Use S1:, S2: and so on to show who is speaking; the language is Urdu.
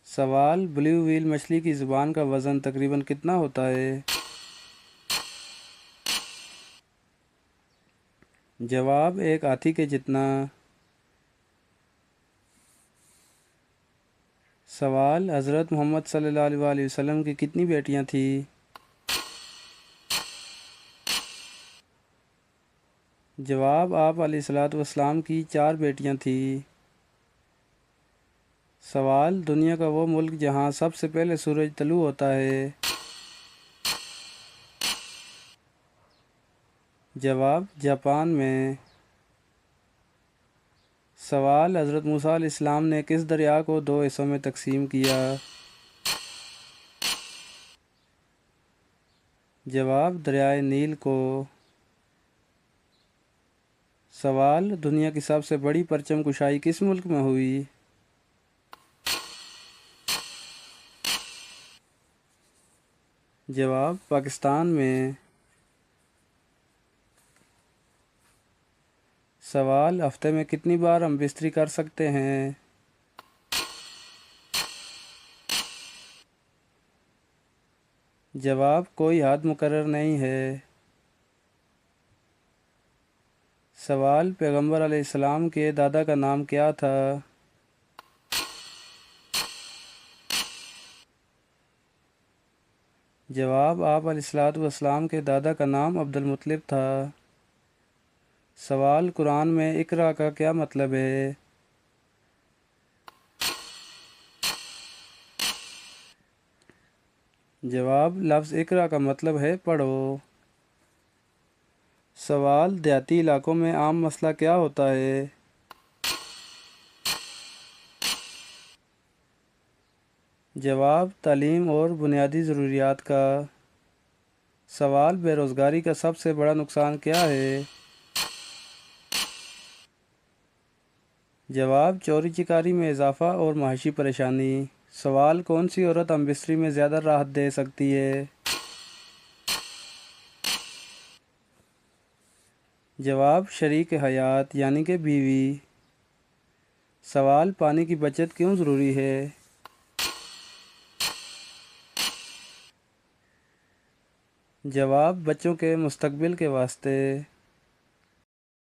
S1: سوال، بلیو ویل مچھلی کی زبان کا وزن تقریباً کتنا ہوتا ہے؟ جواب، ایک ہاتھی کے جتنا۔ سوال، حضرت محمد صلی اللہ علیہ وآلہ وسلم کی کتنی بیٹیاں تھیں؟ جواب، آپ علیہ الصلوۃ والسلام کی 4 بیٹیاں تھیں۔ سوال، دنیا کا وہ ملک جہاں سب سے پہلے سورج طلوع ہوتا ہے؟ جواب، جاپان میں۔ سوال، حضرت موسیٰ علیہ السلام نے کس دریا کو 2 حصوں میں تقسیم کیا؟ جواب، دریائے نیل کو۔ سوال، دنیا کی سب سے بڑی پرچم کشائی کس ملک میں ہوئی؟ جواب، پاکستان میں۔ سوال، ہفتے میں کتنی بار ہم بستری کر سکتے ہیں؟ جواب، کوئی حد مقرر نہیں ہے۔ سوال، پیغمبر علیہ السلام کے دادا کا نام کیا تھا؟ جواب، آپ علیہ الصلوۃ والسلام کے دادا کا نام عبد المطلب تھا۔ سوال، قرآن میں اقرأ کا کیا مطلب ہے؟ جواب، لفظ اقرأ کا مطلب ہے پڑھو۔ سوال، دیہاتی علاقوں میں عام مسئلہ کیا ہوتا ہے؟ جواب، تعلیم اور بنیادی ضروریات کا۔ سوال، بے روزگاری کا سب سے بڑا نقصان کیا ہے؟ جواب، چوری چکاری میں اضافہ اور معاشی پریشانی۔ سوال، کون سی عورت ہم بستری میں زیادہ راحت دے سکتی ہے؟ جواب، شریک حیات یعنی کہ بیوی۔ سوال، پانی کی بچت کیوں ضروری ہے؟ جواب، بچوں کے مستقبل کے واسطے۔